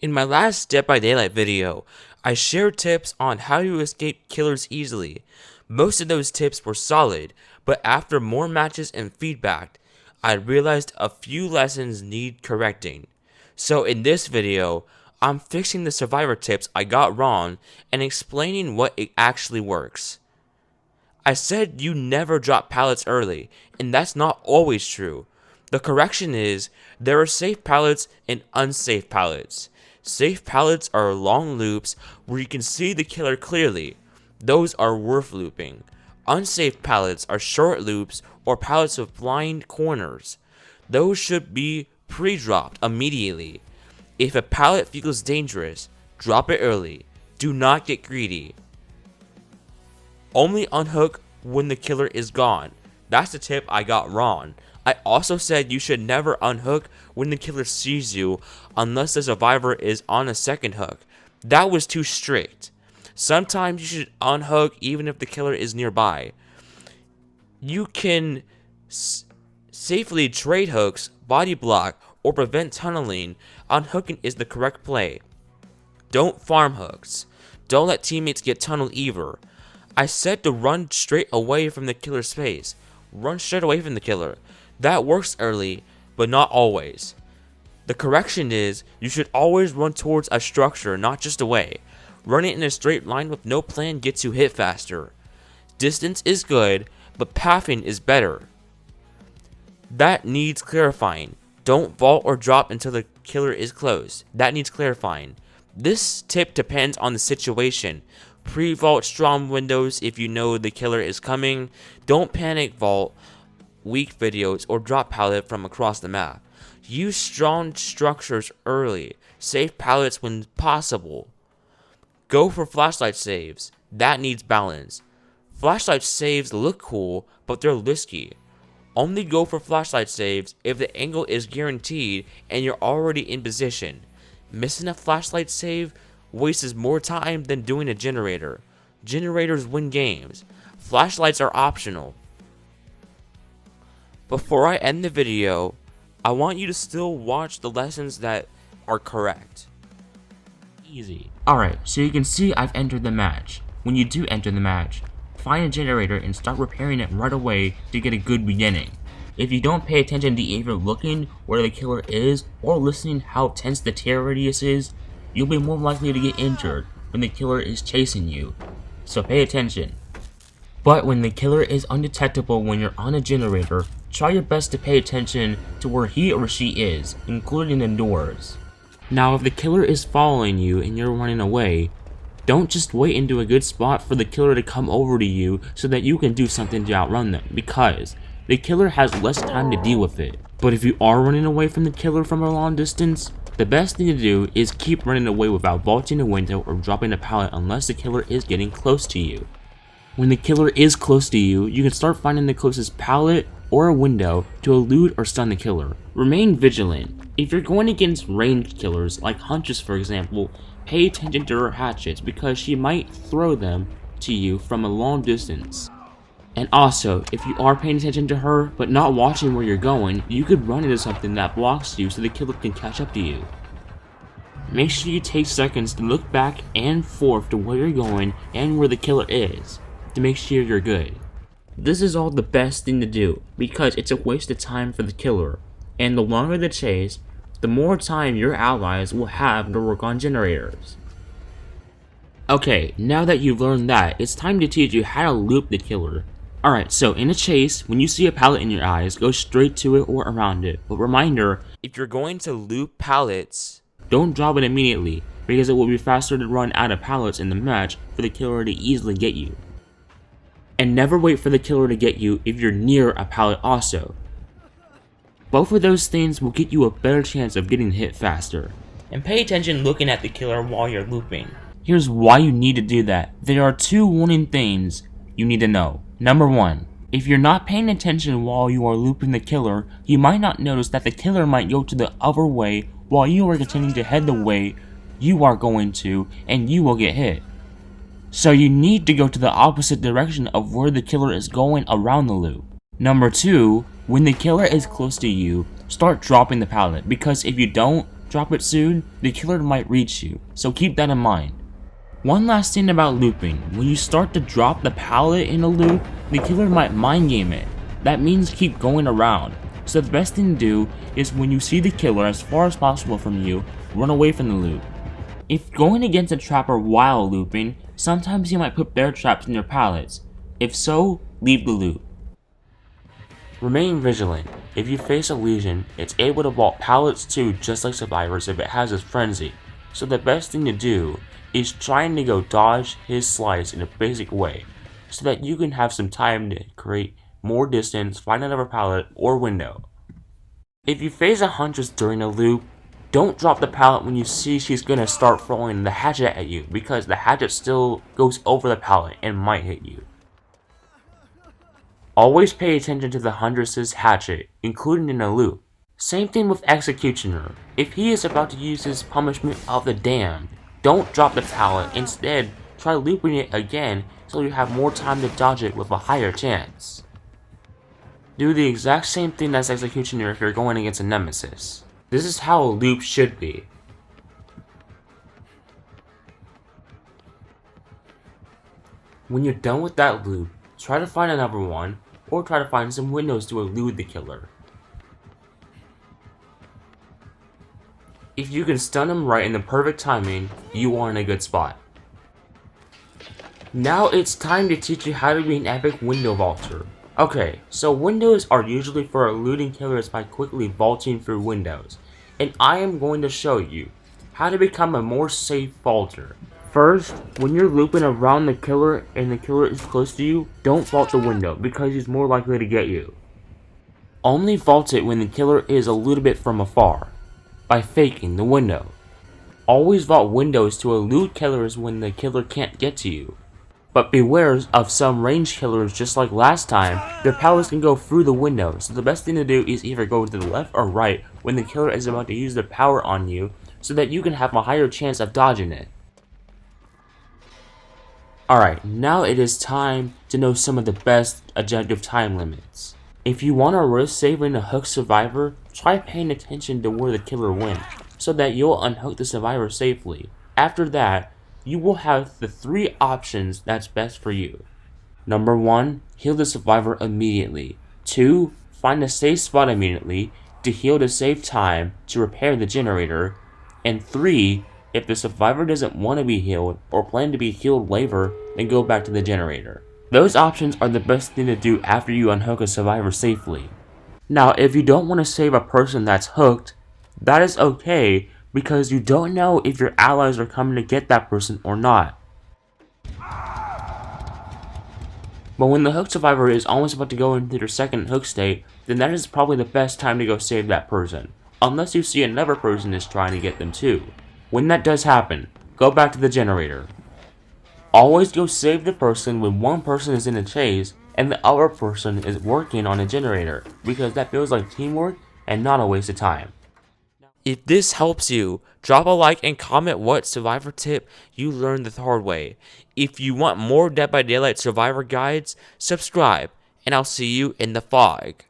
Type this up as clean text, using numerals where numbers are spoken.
In my last Dead by Daylight video, I shared tips on how to escape killers easily. Most of those tips were solid, but after more matches and feedback, I realized a few lessons need correcting. So in this video, I'm fixing the survivor tips I got wrong and explaining what it actually works. I said you never drop pallets early, and that's not always true. The correction is, there are safe pallets and unsafe pallets. Safe pallets are long loops where you can see the killer clearly. Those are worth looping. Unsafe pallets are short loops or pallets with blind corners. Those should be pre-dropped immediately. If a pallet feels dangerous, drop it early. Do not get greedy. Only unhook when the killer is gone. That's the tip I got wrong. I also said you should never unhook when the killer sees you unless the survivor is on a second hook. That was too strict. Sometimes you should unhook even if the killer is nearby. You can safely trade hooks, body block, or prevent tunneling. Unhooking is the correct play. Don't farm hooks. Don't let teammates get tunneled either. I said to run straight away from the killer's face. Run straight away from the killer. That works early, but not always. The correction is, you should always run towards a structure, not just away. Running in a straight line with no plan gets you hit faster. Distance is good, but pathing is better. That needs clarifying. Don't vault or drop until the killer is close. That needs clarifying. This tip depends on the situation. Pre-vault strong windows if you know the killer is coming. Don't panic vault weak videos or drop pallet from across the map. Use strong structures early. Save pallets when possible. Go for flashlight saves. That needs balance. Flashlight saves look cool, but they're risky. Only go for flashlight saves if the angle is guaranteed and you're already in position. Missing a flashlight save wastes more time than doing a generator. Generators win games. Flashlights are optional. Before I end the video, I want you to still watch the lessons that are correct. Easy. Alright, so you can see I've entered the match. When you do enter the match, find a generator and start repairing it right away to get a good beginning. If you don't pay attention to either looking where the killer is or listening how tense the tear radius is, you'll be more likely to get injured when the killer is chasing you. So pay attention. But when the killer is undetectable when you're on a generator, try your best to pay attention to where he or she is, including the doors. Now if the killer is following you and you're running away, don't just wait into a good spot for the killer to come over to you so that you can do something to outrun them, because the killer has less time to deal with it. But if you are running away from the killer from a long distance, the best thing to do is keep running away without vaulting a window or dropping a pallet unless the killer is getting close to you. When the killer is close to you, you can start finding the closest pallet or a window to elude or stun the killer. Remain vigilant. If you're going against ranged killers, like Huntress for example, pay attention to her hatchets because she might throw them to you from a long distance. And also, if you are paying attention to her but not watching where you're going, you could run into something that blocks you so the killer can catch up to you. Make sure you take seconds to look back and forth to where you're going and where the killer is, to make sure you're good. This is all the best thing to do, because it's a waste of time for the killer, and the longer the chase, the more time your allies will have to work on generators. Okay, now that you've learned that, it's time to teach you how to loop the killer. Alright, so in a chase, when you see a pallet in your eyes, go straight to it or around it. But reminder, If you're going to loop pallets, don't drop it immediately, because it will be faster to run out of pallets in the match for the killer to easily get you. And never wait for the killer to get you if you're near a pallet also. Both of those things will get you a better chance of getting hit faster. And pay attention looking at the killer while you're looping. Here's why you need to do that. There are two warning things you need to know. Number 1. If you're not paying attention while you are looping the killer, you might not notice that the killer might go to the other way while you are continuing to head the way you are going to, and you will get hit. So you need to go to the opposite direction of where the killer is going around the loop. Number 2, when the killer is close to you, start dropping the pallet, because if you don't, drop it soon, the killer might reach you, so keep that in mind. One last thing about looping, when you start to drop the pallet in a loop, the killer might mind game it. That means keep going around. So the best thing to do is when you see the killer as far as possible from you, run away from the loop. If going against a trapper while looping, sometimes he might put bear traps in your pallets. If so, leave the loop. Remain vigilant. If you face a lesion, it's able to vault pallets too, just like survivors if it has its frenzy. So the best thing to do is trying to go dodge his slice in a basic way, so that you can have some time to create more distance, find another pallet or window. If you face a huntress during a loop, don't drop the pallet when you see she's gonna start throwing the hatchet at you, because the hatchet still goes over the pallet and might hit you. Always pay attention to the huntress's hatchet, including in a loop. Same thing with Executioner. If he is about to use his punishment of the damned, don't drop the pallet, instead try looping it again so you have more time to dodge it with a higher chance. Do the exact same thing as Executioner if you're going against a nemesis. This is how a loop should be. When you're done with that loop, try to find another one, or try to find some windows to elude the killer. If you can stun him right in the perfect timing, you are in a good spot. Now it's time to teach you how to be an epic window vaulter. Okay, so windows are usually for eluding killers by quickly vaulting through windows, and I am going to show you how to become a more safe vaulter. First, when you're looping around the killer and the killer is close to you, don't vault the window because he's more likely to get you. Only vault it when the killer is a little bit from afar, by faking the window. Always vault windows to elude killers when the killer can't get to you. But beware of some ranged killers, just like last time, their pallets can go through the window, so the best thing to do is either go to the left or right when the killer is about to use their power on you, so that you can have a higher chance of dodging it. Alright, now it is time to know some of the best objective time limits. If you want to risk saving a hooked survivor, try paying attention to where the killer went, so that you'll unhook the survivor safely. After that, you will have the 3 options that's best for you. Number 1, heal the survivor immediately. 2, find a safe spot immediately to heal to save time to repair the generator. And 3, if the survivor doesn't want to be healed or plan to be healed later, then go back to the generator. Those options are the best thing to do after you unhook a survivor safely. Now, if you don't want to save a person that's hooked, that is okay, because you don't know if your allies are coming to get that person or not. But when the hooked survivor is almost about to go into their second hook state, then that is probably the best time to go save that person, unless you see another person is trying to get them too. When that does happen, go back to the generator. Always go save the person when one person is in a chase and the other person is working on a generator, because that feels like teamwork and not a waste of time. If this helps you, drop a like and comment what survivor tip you learned the hard way. If you want more Dead by Daylight survivor guides, subscribe, and I'll see you in the fog.